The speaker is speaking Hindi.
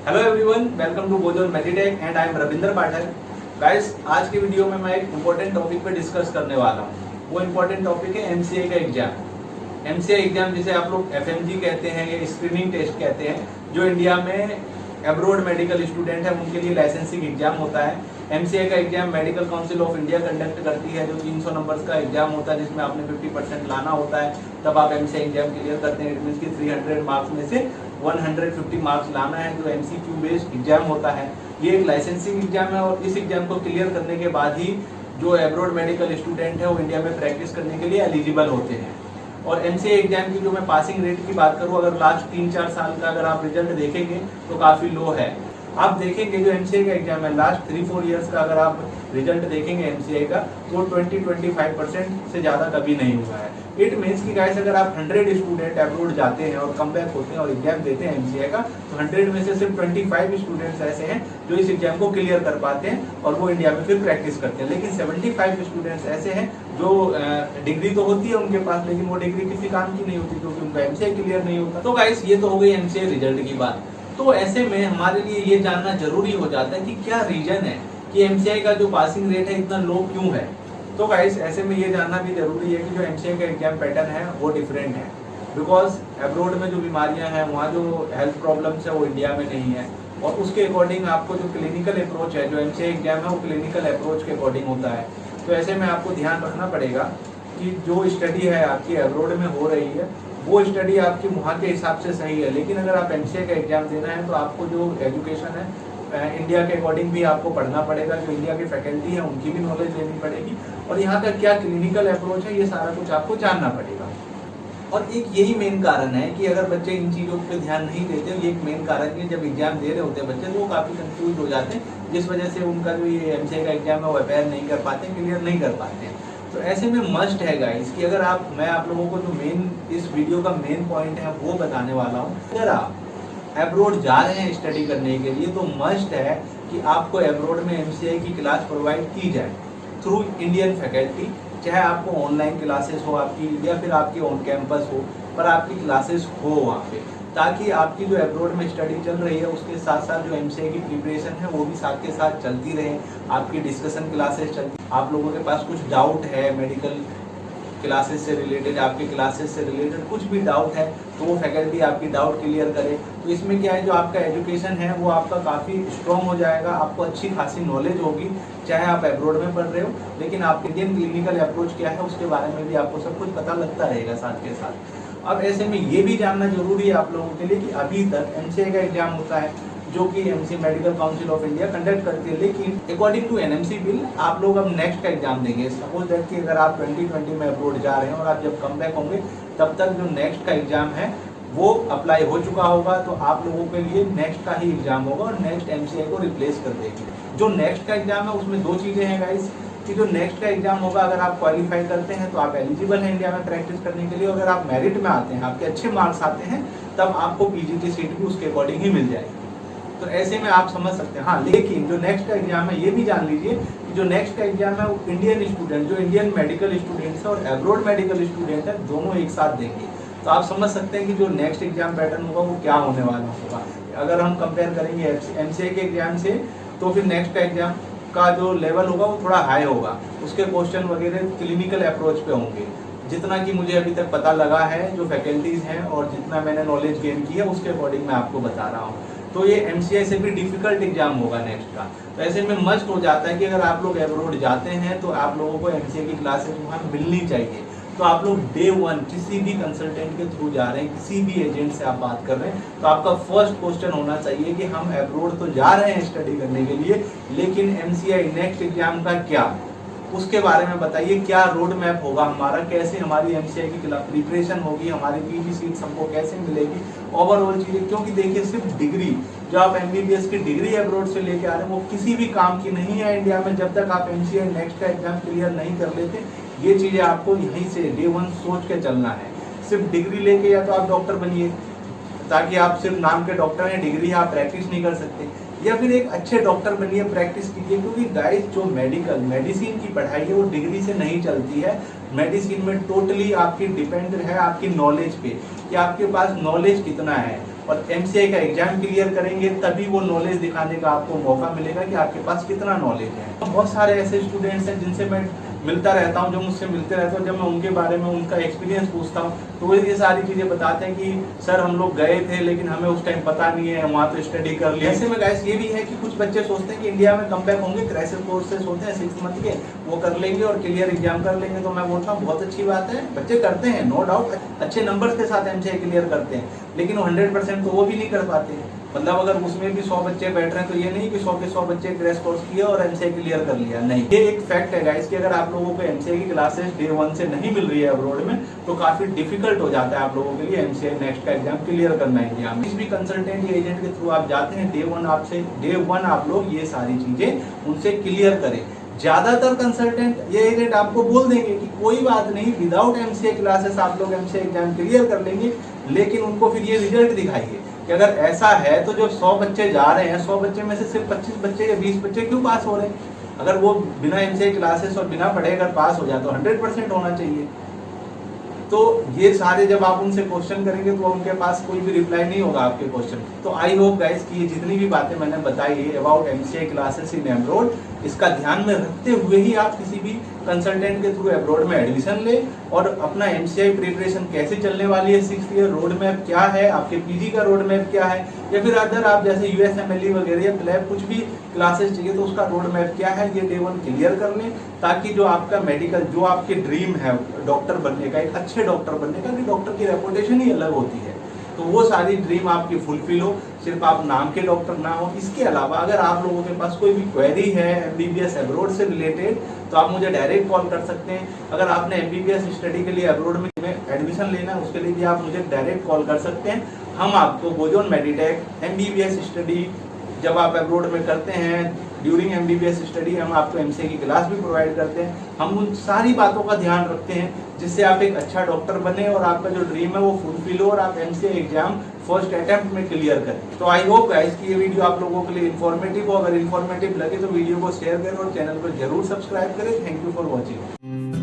Hello everyone, welcome to Bojon Meditech and I am Ravindra Pathak. Guys, आज की वीडियो में मैं एक इम्पोर्टेंट टॉपिक पे डिस्कस करने वाला हूँ। वो इम्पोर्टेंट टॉपिक है एमसीए का एग्जाम। एमसीए एग्जाम जिसे आप लोग एफएमजी कहते हैं या स्क्रीनिंग टेस्ट कहते हैं, जो इंडिया में एब्रोड मेडिकल स्टूडेंट है उनके लिए लाइसेंसिंग एग्जाम होता है। एमसीए का exam medical council of India conduct करती है, जो 300 नंबर्स का एग्जाम होता है जिसमें आपने 50% लाना होता है, तब आप एमसीए एग्जाम क्लियर करते हैं। इट मींस कि 300 मार्क्स में से 150 मार्क्स लाना है, जो एमसीक्यू बेस्ड एग्जाम होता है। ये एक लाइसेंसिंग एग्जाम है और इस एग्जाम को क्लियर करने के बाद ही जो एब्रोड मेडिकल स्टूडेंट है वो इंडिया में प्रैक्टिस करने के लिए एलिजिबल होते हैं। और एमसीए एग्जाम की जो मैं पासिंग रेट की बात करूँ, अगर लास्ट 3-4 साल का अगर आप रिजल्ट देखेंगे तो काफ़ी लो है। आप देखेंगे जो एमसीए का एग्जाम है लास्ट 3-4 ईयर्स का अगर आप रिजल्ट देखेंगे एमसीए का, तो 20-25% से ज़्यादा कभी नहीं हुआ है। इट मीन्स कि गाइस, अगर आप 100 स्टूडेंट एब्रोड जाते हैं और कम बैक होते हैं और एग्जाम देते हैं एमसीए का, तो 100 में से सिर्फ 25 स्टूडेंट्स ऐसे हैं जो इस एग्जाम को क्लियर कर पाते हैं और वो इंडिया में फिर प्रैक्टिस करते हैं। लेकिन 75 स्टूडेंट्स ऐसे हैं जो डिग्री तो होती है उनके पास, लेकिन वो डिग्री किसी काम की नहीं होती क्योंकि उनका एमसीए क्लियर नहीं होता। तो गाइस, ये तो हो गई एमसीए रिजल्ट की बात। तो ऐसे में हमारे लिए ये जानना जरूरी हो जाता है कि क्या रीजन है कि एमसीए का जो पासिंग रेट है इतना लो क्यों है। तो गाइस, ऐसे में ये जानना भी जरूरी है कि जो एमसीए का एग्जाम पैटर्न है वो डिफरेंट है। बिकॉज एब्रोड में जो बीमारियां हैं, वहाँ जो हेल्थ प्रॉब्लम्स है वो इंडिया में नहीं है, और उसके अकॉर्डिंग आपको जो क्लिनिकल अप्रोच है, जो एमसीए एग्जाम है वो क्लिनिकल अप्रोच के अकॉर्डिंग होता है। तो ऐसे में आपको ध्यान रखना पड़ेगा कि जो स्टडी है आपकी एब्रोड में हो रही है वो स्टडी आपकी वहाँ के हिसाब से सही है। लेकिन अगर आप एमसीए का एग्जाम दे रहे हैं तो आपको जो एजुकेशन है इंडिया के अकॉर्डिंग भी आपको पढ़ना पड़ेगा। जो इंडिया की फैकल्टी है उनकी भी नॉलेज लेनी पड़ेगी, और यहाँ का क्या क्लिनिकल अप्रोच है ये सारा कुछ आपको जानना पड़ेगा। और एक यही मेन कारण है कि अगर बच्चे इन चीज़ों पे ध्यान नहीं देते, ये एक मेन कारण है जब एग्जाम दे रहे होते हैं बच्चे तो वो काफ़ी कंफ्यूज हो जाते हैं, जिस वजह से उनका जो ये एमसीए का एग्जाम है वो अपेयर नहीं कर पाते, क्लियर नहीं कर पाते हैं। तो ऐसे में मस्ट है गाइस कि अगर मैं आप लोगों को जो मेन इस वीडियो का मेन पॉइंट है वो बताने वाला हूँ। अगर आप एब्रोड जा रहे हैं स्टडी करने के लिए तो मस्ट है कि आपको एब्रोड में एमसीए की क्लास प्रोवाइड की जाए थ्रू इंडियन फैकल्टी। चाहे आपको ऑनलाइन क्लासेस हो आपकी या फिर आपकी ऑन कैंपस हो, पर आपकी क्लासेस हो वहाँ पे, ताकि आपकी जो एब्रोड में स्टडी चल रही है उसके साथ साथ जो एमसीए की प्रिपरेशन है वो भी साथ के साथ चलती रहे। आपकी डिस्कशन क्लासेस चलती, आप लोगों के पास कुछ डाउट है मेडिकल क्लासेस से रिलेटेड, आपके क्लासेस से रिलेटेड कुछ भी डाउट है तो वो फैकल्टी आपकी डाउट क्लियर करे। तो इसमें क्या है, जो आपका एजुकेशन है वो आपका काफ़ी स्ट्रॉन्ग हो जाएगा, आपको अच्छी खासी नॉलेज होगी। चाहे आप एब्रोड में पढ़ रहे हो, लेकिन आप इंडियन क्लिनिकल अप्रोच क्या है उसके बारे में भी आपको सब कुछ पता लगता रहेगा साथ के साथ। अब ऐसे में ये भी जानना जरूरी है आप लोगों के लिए कि अभी तक एमसीए का एग्जाम होता है जो कि MC medical council of India conduct करती है, लेकिन अकॉर्डिंग टू एनएमसी बिल आप लोग अब नेक्स्ट का एग्जाम देंगे। सपोज दैट कि अगर आप 2020 में अब्रोड जा रहे हैं और आप जब कम बैक होंगे तब तक जो नेक्स्ट का एग्जाम है वो अप्लाई हो चुका होगा, तो आप लोगों के लिए नेक्स्ट का ही एग्जाम होगा और नेक्स्ट एमसीए को रिप्लेस कर देगी। जो नेक्स्ट का एग्जाम है उसमें दो चीज़ें हैं गाइस, कि जो नेक्स्ट का एग्जाम होगा अगर आप क्वालिफाई करते हैं तो आप एलिजिबल हैं इंडिया में प्रैक्टिस करने के लिए। अगर आप मेरिट में आते हैं, आपके अच्छे मार्क्स आते हैं, तब आपको पीजीटी सीट भी उसके अकॉर्डिंग ही मिल जाएगी। तो ऐसे में आप समझ सकते हैं। हाँ, लेकिन जो नेक्स्ट का एग्जाम है ये भी जान लीजिए कि जो नेक्स्ट का एग्जाम है वो इंडियन स्टूडेंट, जो इंडियन मेडिकल स्टूडेंट्स है और एब्रोड मेडिकल स्टूडेंट है, दोनों एक साथ देंगे। तो आप समझ सकते हैं कि जो नेक्स्ट एग्जाम पैटर्न होगा वो क्या होने वाला होगा। अगर हम कंपेयर करेंगे एमसीए के एग्जाम से, तो फिर नेक्स्ट का एग्जाम का जो लेवल होगा वो थोड़ा हाई होगा, उसके क्वेश्चन वगैरह क्लिनिकल अप्रोच पे होंगे। जितना कि मुझे अभी तक पता लगा है, जो फैकल्टीज हैं और जितना मैंने नॉलेज गेन की है उसके अकॉर्डिंग मैं आपको बता रहा हूँ। तो ये एमसीए से भी डिफिकल्ट एग्जाम होगा नेक्स्ट का। तो ऐसे में मस्ट हो जाता है कि अगर आप लोग एब्रोड जाते हैं तो आप लोगों को एमसीए की क्लासेस वहाँ मिलनी चाहिए। तो आप लोग डे 1 किसी भी कंसल्टेंट के थ्रू जा रहे हैं, किसी भी एजेंट से आप बात कर रहे हैं, तो आपका फर्स्ट क्वेश्चन होना चाहिए कि हम एब्रोड तो जा रहे हैं स्टडी करने के लिए, लेकिन एमसीए नेक्स्ट एग्जाम का क्या, उसके बारे में बताइए। क्या रोड मैप होगा हमारा, कैसे हमारी एमसीए की प्रिपरेशन होगी, हमारी पीजी सीट्स हमको कैसे मिलेगी, ओवरऑल चीज़ें। क्योंकि देखिए, सिर्फ डिग्री, जो आप एमबीबीएस की डिग्री एब्रोड से लेके आ रहे हैं वो किसी भी काम की नहीं है इंडिया में, जब तक आप एमसीए नेक्स्ट का एग्जाम क्लियर नहीं कर लेते। ये चीज़ें आपको यहीं से डे 1 सोच के चलना है। सिर्फ डिग्री लेके या तो आप डॉक्टर बनिए, ताकि आप सिर्फ नाम के डॉक्टर हैं, डिग्री आप प्रैक्टिस नहीं कर सकते, या फिर एक अच्छे डॉक्टर बनिए, प्रैक्टिस कीजिए। क्योंकि गाइस, जो मेडिसिन की पढ़ाई है वो डिग्री से नहीं चलती है। मेडिसिन में टोटली आपकी डिपेंड है आपकी नॉलेज पे, कि आपके पास नॉलेज कितना है। और MCI का एग्जाम क्लियर करेंगे, तभी वो नॉलेज दिखाने का आपको मौका मिलेगा कि आपके पास कितना नॉलेज है। बहुत सारे ऐसे स्टूडेंट्स हैं जिनसे मैं मिलता रहता हूँ, जो मुझसे मिलते रहते हैं, जब मैं उनके बारे में उनका एक्सपीरियंस पूछता हूँ तो वो ये सारी चीज़ें बताते हैं कि सर हम लोग गए थे लेकिन हमें उस टाइम पता नहीं है, वहाँ तो स्टडी कर लिया। ऐसे में गाइस ये भी है कि कुछ बच्चे सोचते हैं कि इंडिया में कम बैक होंगे, क्रैश कोर्सेज होते हैं 6 मंथ के, वो कर लेंगे और क्लियर एग्जाम कर लेंगे। तो मैं बोलता हूँ बहुत अच्छी बात है, बच्चे करते हैं नो डाउट, अच्छे नंबर्स के साथ MCI क्लियर करते हैं, लेकिन 100% तो वो भी नहीं कर पाते। मतलब अगर उसमें भी 100 बच्चे बैठ रहे हैं तो ये नहीं कि 100 के 100 बच्चे क्रैश कोर्स किए और MCI क्लियर कर लिया, नहीं। ये एक फैक्ट है गाइस कि अगर आप लोगों को MCI की क्लासेस डे 1 से नहीं मिल रही है अब्रॉड में तो काफी डिफिकल्ट हो जाता है आप लोगों के लिए MCI नेक्स्ट का एग्जाम क्लियर करना इंडिया में। किसी भी कंसल्टेंट या एजेंट के थ्रू आप जाते हैं, डे 1 आप लोग ये सारी चीजें उनसे क्लियर करें। ज्यादातर कंसल्टेंट ये एजेंट आपको बोल देंगे कि कोई बात नहीं, विदाउट MCI क्लासेस आप लोग MCI एग्जाम क्लियर कर लेंगे, लेकिन उनको फिर ये रिजल्ट दिखाइए कि अगर ऐसा है तो जो 100 बच्चे जा रहे हैं, 100 बच्चे में से सिर्फ 25 बच्चे या 20 बच्चे क्यों पास हो रहे हैं? अगर वो बिना MCI क्लासेस और बिना पढ़े अगर पास हो जाए तो 100% होना चाहिए। तो ये सारे जब आप उनसे क्वेश्चन करेंगे तो उनके पास कोई भी रिप्लाई नहीं होगा आपके क्वेश्चन। तो आई होप गाइस कि ये जितनी भी बातें मैंने बताई है about MCI classes in abroad, इसका ध्यान में रखते हुए ही आप किसी भी कंसल्टेंट के थ्रू अब्रॉड में एडमिशन ले और अपना MCI प्रिपरेशन कैसे चलने वाली है, 6th ईयर रोड मैप क्या है, आपके PG का रोड मैप क्या है, या फिर अदर आप जैसे USMLE वगैरह या प्लैब कुछ भी क्लासेस चाहिए तो उसका रोड मैप क्या है, ये डे 1 क्लियर कर लें, ताकि जो आपका मेडिकल, जो आपके ड्रीम है डॉक्टर बनने का, एक अच्छे डॉक्टर बनने का, कि डॉक्टर की रेपुटेशन ही अलग होती है, तो वो सारी ड्रीम आपकी फुलफिल हो, सिर्फ आप नाम के डॉक्टर ना हो। इसके अलावा अगर आप लोगों के पास कोई भी क्वेरी है MBBS अब्रॉड से रिलेटेड तो आप मुझे डायरेक्ट कॉल कर सकते हैं। अगर आपने MBBS स्टडी के लिए अब्रॉड में एडमिशन लेना है उसके लिए भी आप मुझे डायरेक्ट कॉल कर सकते हैं। हम आपको बोजोन मेडिटेक MBBS स्टडी जब आप अब्रॉड में करते हैं, ड्यूरिंग MBBS स्टडी हम आपको MCI की क्लास भी प्रोवाइड करते हैं। हम उन सारी बातों का ध्यान रखते हैं जिससे आप एक अच्छा डॉक्टर बने और आपका जो ड्रीम है वो फुलफिल हो और आप MCI एग्जाम फर्स्ट अटेम्प्ट में क्लियर करें। तो आई होप गाइस कि ये वीडियो आप लोगों के लिए इन्फॉर्मेटिव हो। अगर इन्फॉर्मेटिव लगे तो वीडियो को शेयर करें और चैनल को जरूर सब्सक्राइब करें। Thank you for watching.